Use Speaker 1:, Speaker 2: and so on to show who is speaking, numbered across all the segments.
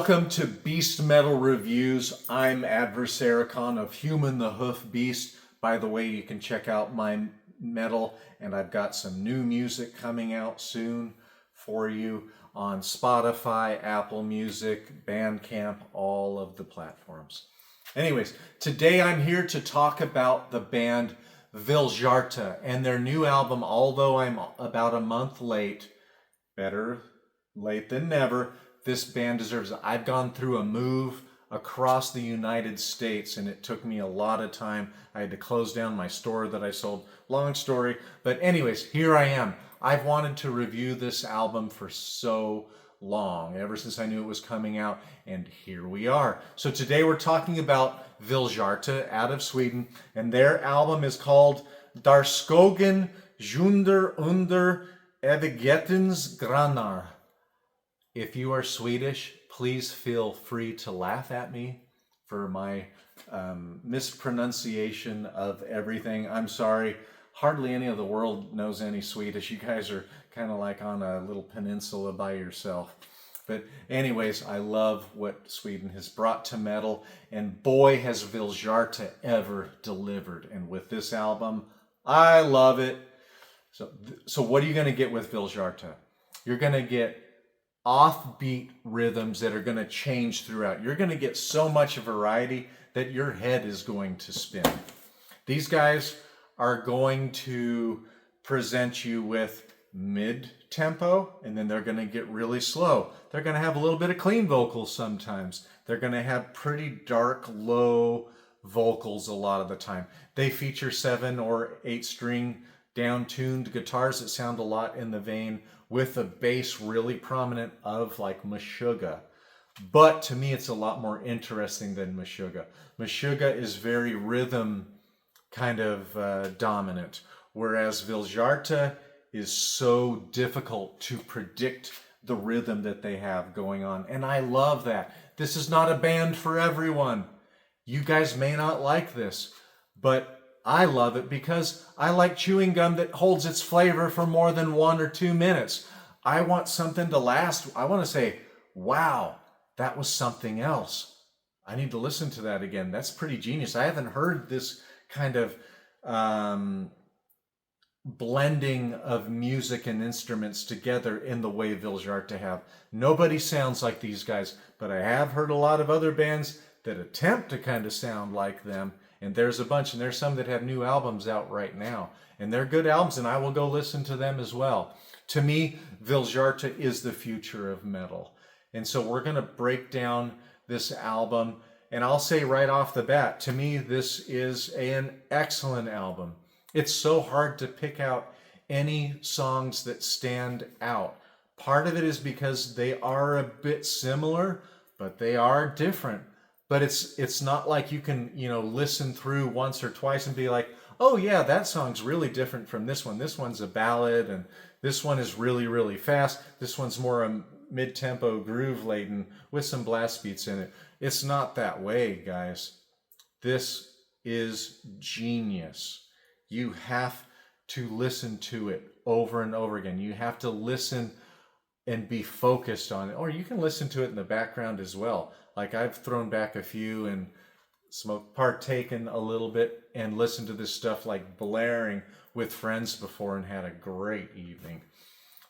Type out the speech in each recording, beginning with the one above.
Speaker 1: Welcome to Beast Metal Reviews. I'm Adversaricon of Human the Hoof Beast. By the way, you can check out my metal, and I've got some new music coming out soon for you on Spotify, Apple Music, Bandcamp, all of the platforms. Anyways, today I'm here to talk about the band VILDHJARTA and their new album, although I'm about a month late. Better late than never. This band deserves it. I've gone through a move across the United States and it took me a lot of time. I had to close down my store that I sold. Long story. But anyways, here I am. I've wanted to review this album for so long, ever since I knew it was coming out, and here we are. So today we're talking about VILDHJARTA out of Sweden, and their album is called Där skogen sjunger under evighetens grannar. If you are Swedish, please feel free to laugh at me for my mispronunciation of everything. I'm sorry. Hardly any of the world knows any Swedish. You guys are kind of like on a little peninsula by yourself. But anyways, I love what Sweden has brought to metal, and boy has VILDHJARTA ever delivered. And with this album, I love it. So what are you going to get with VILDHJARTA? You're going to get offbeat rhythms that are going to change throughout. You're going to get so much variety that your head is going to spin. These guys are going to present you with mid-tempo, and then they're going to get really slow. They're going to have a little bit of clean vocals sometimes. They're going to have pretty dark, low vocals a lot of the time. They feature 7 or 8 string down-tuned guitars that sound a lot in the vein, with the bass really prominent of like Meshuggah. But to me, it's a lot more interesting than Meshuggah. Meshuggah is very rhythm kind of dominant, whereas VILDHJARTA is so difficult to predict the rhythm that they have going on. And I love that. This is not a band for everyone. You guys may not like this, but I love it because I like chewing gum that holds its flavor for more than 1 or 2 minutes. I want something to last. I want to say, wow, that was something else. I need to listen to that again. That's pretty genius. I haven't heard this kind of blending of music and instruments together in the way VILDHJARTA have. Nobody sounds like these guys, but I have heard a lot of other bands that attempt to kind of sound like them. And there's a bunch, and there's some that have new albums out right now. And they're good albums, and I will go listen to them as well. To me, VILDHJARTA is the future of metal. And so we're going to break down this album. And I'll say right off the bat, to me, this is an excellent album. It's so hard to pick out any songs that stand out. Part of it is because they are a bit similar, but they are different. But it's not like you can, listen through once or twice and be like, oh yeah, that song's really different from this one. This one's a ballad, and this one is really, really fast. This one's more a mid-tempo groove laden with some blast beats in it. It's not that way, guys. This is genius. You have to listen to it over and over again. You have to listen and be focused on it. Or you can listen to it in the background as well. Like I've thrown back a few and partaken a little bit and listened to this stuff like blaring with friends before and had a great evening.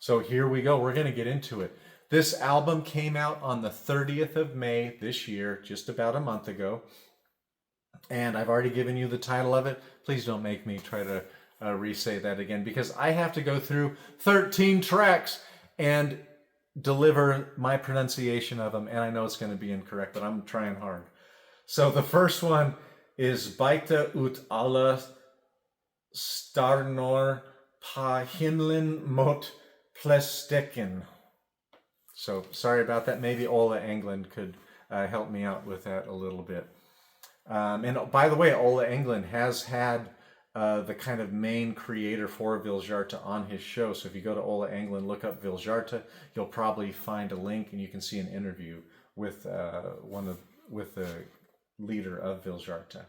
Speaker 1: So here we go. We're going to get into it. This album came out on the 30th of May this year, just about a month ago. And I've already given you the title of it. Please don't make me try to re-say that again, because I have to go through 13 tracks and deliver my pronunciation of them, and I know it's going to be incorrect, but I'm trying hard. So the first one is Byta ut alla starnor på himlen mot plästeken. So sorry about that. Maybe Ola Englund could help me out with that a little bit. And by the way, Ola Englund has had the kind of main creator for VILDHJARTA on his show. So if you go to Ola Englund, look up VILDHJARTA, you'll probably find a link and you can see an interview with with the leader of VILDHJARTA.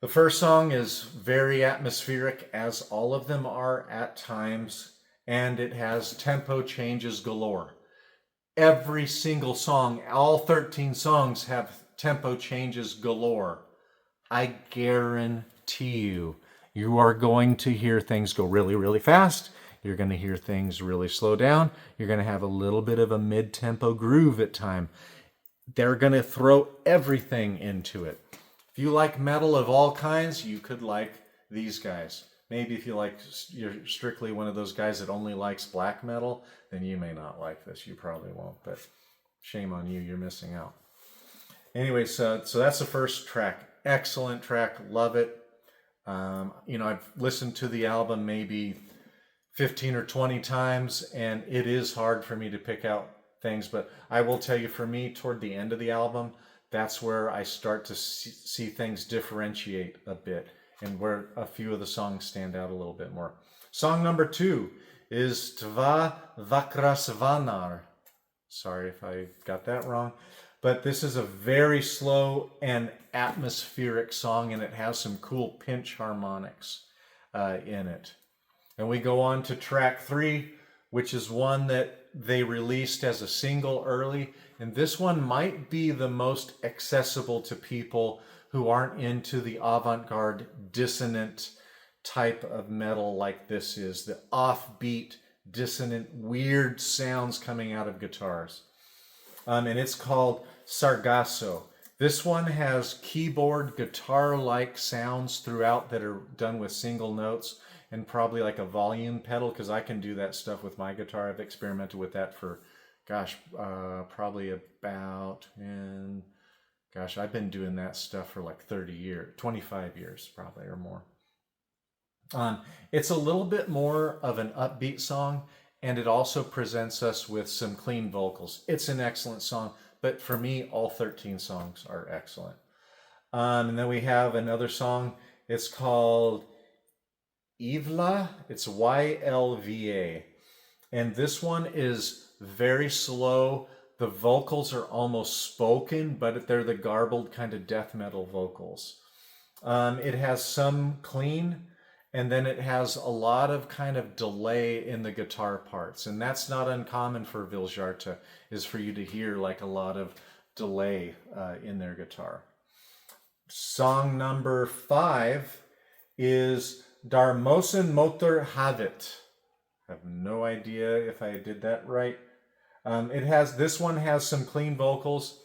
Speaker 1: The first song is very atmospheric, as all of them are at times, and it has tempo changes galore. Every single song, all 13 songs have tempo changes galore. I guarantee you, you are going to hear things go really, really fast. You're going to hear things really slow down. You're going to have a little bit of a mid-tempo groove at time. They're going to throw everything into it. If you like metal of all kinds, you could like these guys. Maybe if you're strictly one of those guys that only likes black metal, then you may not like this. You probably won't, but shame on you, you're missing out. Anyway, so that's the first track. Excellent track, love it. I've listened to the album maybe 15 or 20 times, and it is hard for me to pick out things, but I will tell you, for me, toward the end of the album, that's where I start to see things differentiate a bit, and where a few of the songs stand out a little bit more. Song number 2 is Dva Vakrasvanar. Sorry if I got that wrong, but this is a very slow and atmospheric song, and it has some cool pinch harmonics in it. And we go on to track 3, which is one that they released as a single early. And this one might be the most accessible to people who aren't into the avant-garde dissonant type of metal like this is. The offbeat, dissonant, weird sounds coming out of guitars. And it's called Sargasso. This one has keyboard guitar-like sounds throughout that are done with single notes, and probably like a volume pedal, because I can do that stuff with my guitar. I've experimented with that for, probably about, I've been doing that stuff for like 30 years, 25 years probably or more. It's a little bit more of an upbeat song, and it also presents us with some clean vocals. It's an excellent song, but for me, all 13 songs are excellent. And then we have another song. It's called Ylva. It's Ylva. And this one is very slow. The vocals are almost spoken, but they're the garbled kind of death metal vocals. It has some clean, and then it has a lot of kind of delay in the guitar parts. And that's not uncommon for VILDHJARTA, is for you to hear like a lot of delay in their guitar. Song number 5 is Daar moesten motor havit. I have no idea if I did that right. This one has some clean vocals.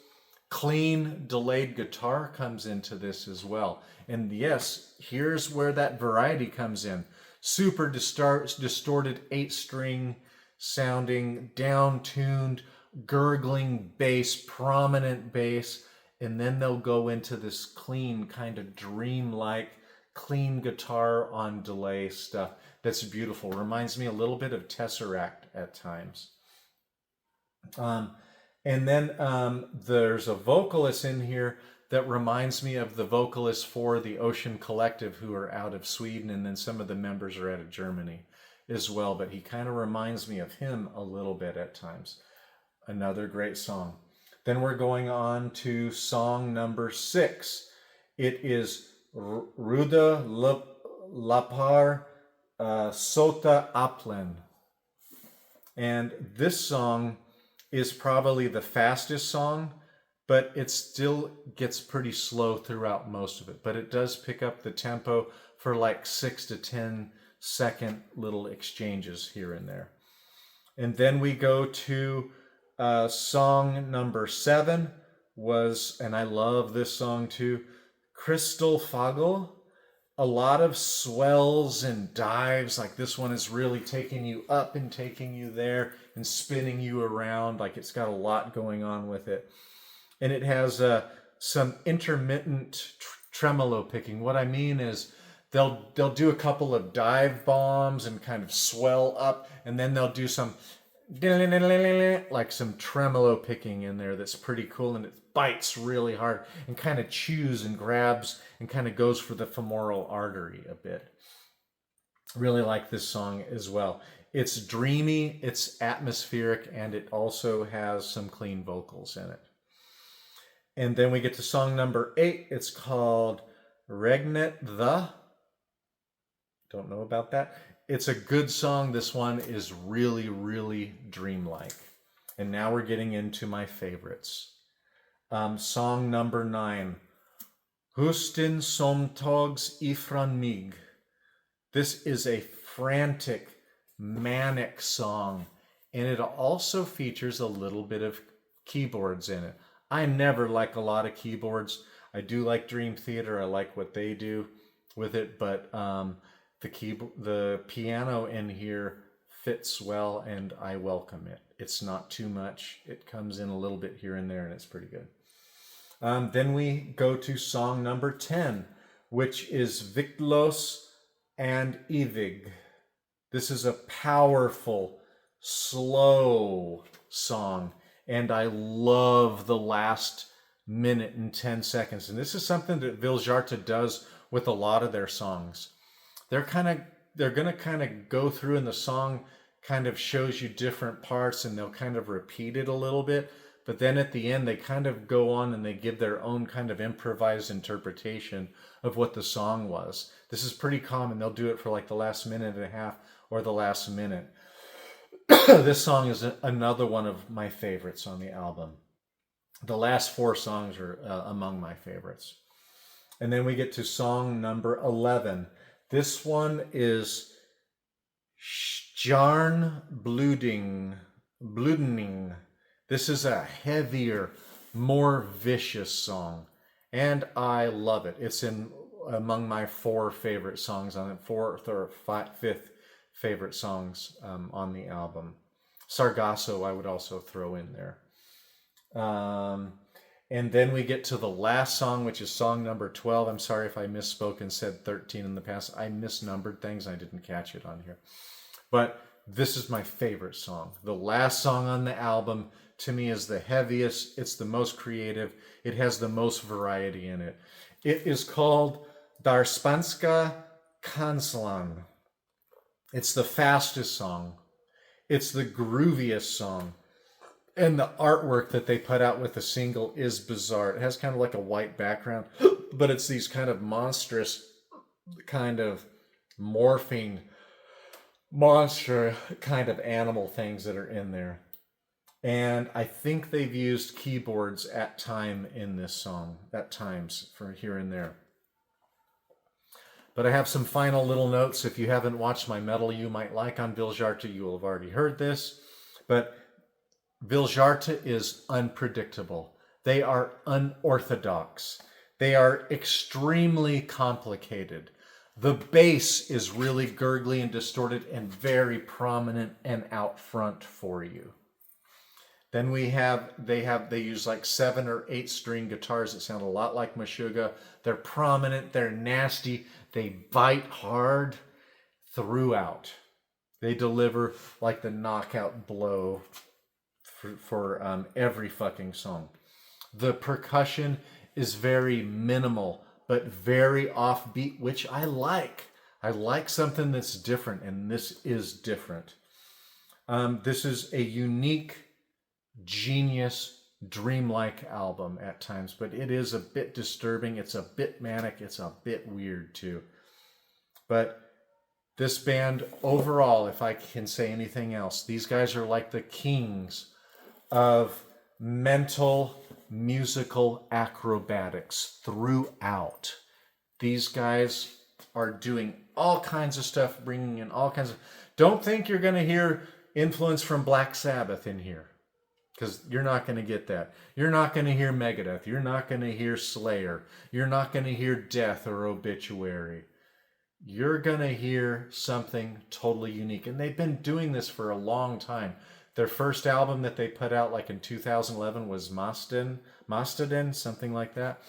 Speaker 1: Clean delayed guitar comes into this as well. And yes, here's where that variety comes in. Super distorted 8-string sounding, down-tuned, gurgling bass, prominent bass, and then they'll go into this clean, kind of dreamlike, clean guitar on delay stuff. That's beautiful. Reminds me a little bit of Tesseract at times. And then there's a vocalist in here that reminds me of the vocalist for the Ocean Collective, who are out of Sweden, and then some of the members are out of Germany as well, but he kind of reminds me of him a little bit at times. Another great song. Then we're going on to song number 6. It is Ruda Lapar Sota Aplen. And this song is probably the fastest song, but it still gets pretty slow throughout most of it. But it does pick up the tempo for like 6 to 10 second little exchanges here and there. And then we go to song number 7 and I love this song too, Crystal Fagel. A lot of swells and dives, like this one is really taking you up and taking you there and spinning you around, like it's got a lot going on with it. And it has some intermittent tremolo picking. What I mean is they'll do a couple of dive bombs and kind of swell up, and then they'll do some like some tremolo picking in there that's pretty cool, and it bites really hard and kind of chews and grabs and kind of goes for the femoral artery a bit. Really like this song as well. It's dreamy, it's atmospheric, and it also has some clean vocals in it. And then we get to song number 8. It's called Regnet the. Don't know about that. It's a good song. This one is really, really dreamlike. And now we're getting into my favorites. Song number 9. Hustin somtogs ifran mig. This is a frantic, manic song, and it also features a little bit of keyboards in it. I never like a lot of keyboards. I do like Dream Theater. I like what they do with it, but the piano in here fits well, and I welcome it. It's not too much. It comes in a little bit here and there, and it's pretty good. Then we go to song number 10, which is Viktlos and Ivig. This is a powerful, slow song, and I love the last minute and 10 seconds. And this is something that VILDHJARTA does with a lot of their songs. They're going to kind of go through, and the song kind of shows you different parts, and they'll kind of repeat it a little bit. But then at the end, they kind of go on and they give their own kind of improvised interpretation of what the song was. This is pretty common. They'll do it for like the last minute and a half or the last minute. This song is another one of my favorites on the album. The last 4 songs are among my favorites. And then we get to song number 11. This one is Stjarn Bloedening. This is a heavier, more vicious song, and I love it. It's among my 4 favorite songs on it, 4th or 5th favorite songs on the album. Sargasso I would also throw in there. And then we get to the last song, which is song number 12. I'm sorry if I misspoke and said 13 in the past. I misnumbered things. I didn't catch it on here. But this is my favorite song. The last song on the album, to me, is the heaviest. It's the most creative. It has the most variety in it. It is called Dar Spanska Kanslan. It's the fastest song. It's the grooviest song. And the artwork that they put out with the single is bizarre. It has kind of like a white background, but it's these kind of monstrous, kind of morphing, monster kind of animal things that are in there. And I think they've used keyboards at times in this song, at times, for here and there. But I have some final little notes. If you haven't watched my Metal You Might Like on VILDHJARTA, you will have already heard this. But VILDHJARTA is unpredictable. They are unorthodox. They are extremely complicated. The bass is really gurgly and distorted and very prominent and out front for you. Then they use like 7 or 8 string guitars that sound a lot like Meshuggah. They're prominent, they're nasty, they bite hard throughout. They deliver like the knockout blow for every fucking song. The percussion is very minimal, but very offbeat, which I like. I like something that's different, and this is different. This is a unique, genius, dreamlike album at times, but it is a bit disturbing. It's a bit manic. It's a bit weird too. But this band overall, if I can say anything else, these guys are like the kings of mental musical acrobatics throughout. These guys are doing all kinds of stuff, bringing in all kinds of... Don't think you're going to hear influence from Black Sabbath in here, because you're not going to get that. You're not going to hear Megadeth. You're not going to hear Slayer. You're not going to hear Death or Obituary. You're going to hear something totally unique. And they've been doing this for a long time. Their first album that they put out like in 2011 was Mastodon, something like that.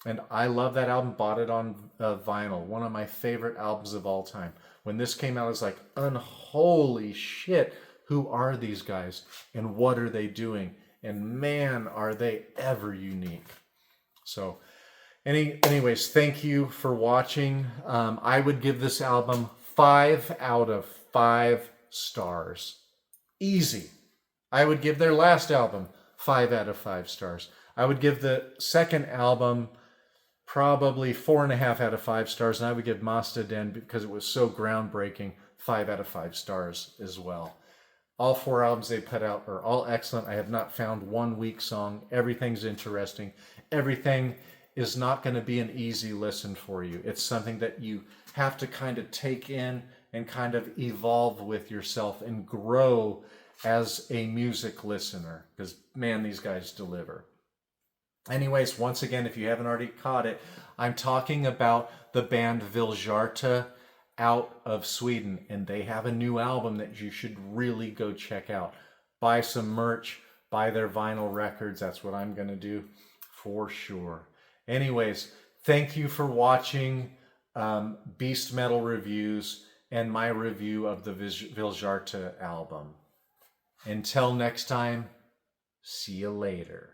Speaker 1: And I love that album, bought it on vinyl. One of my favorite albums of all time. When this came out, I was like, unholy shit, who are these guys? And what are they doing? And man, are they ever unique. So anyways, thank you for watching. I would give this album 5 out of 5 stars. Easy. I would give their last album 5 out of 5 stars. I would give the second album probably 4.5 out of 5 stars, and I would give Mastodon, because it was so groundbreaking, 5 out of 5 stars as well. All 4 albums they put out are all excellent. I have not found one weak song. Everything's interesting. Everything is not going to be an easy listen for you. It's something that you have to kind of take in and kind of evolve with yourself and grow as a music listener, because man, these guys deliver. Anyways, once again, if you haven't already caught it, I'm talking about the band VILDHJARTA out of Sweden, and they have a new album that you should really go check out. Buy some merch, buy their vinyl records. That's what I'm going to do for sure. Anyways, thank you for watching Beast Metal Reviews and my review of the VILDHJARTA album. Until next time, see you later.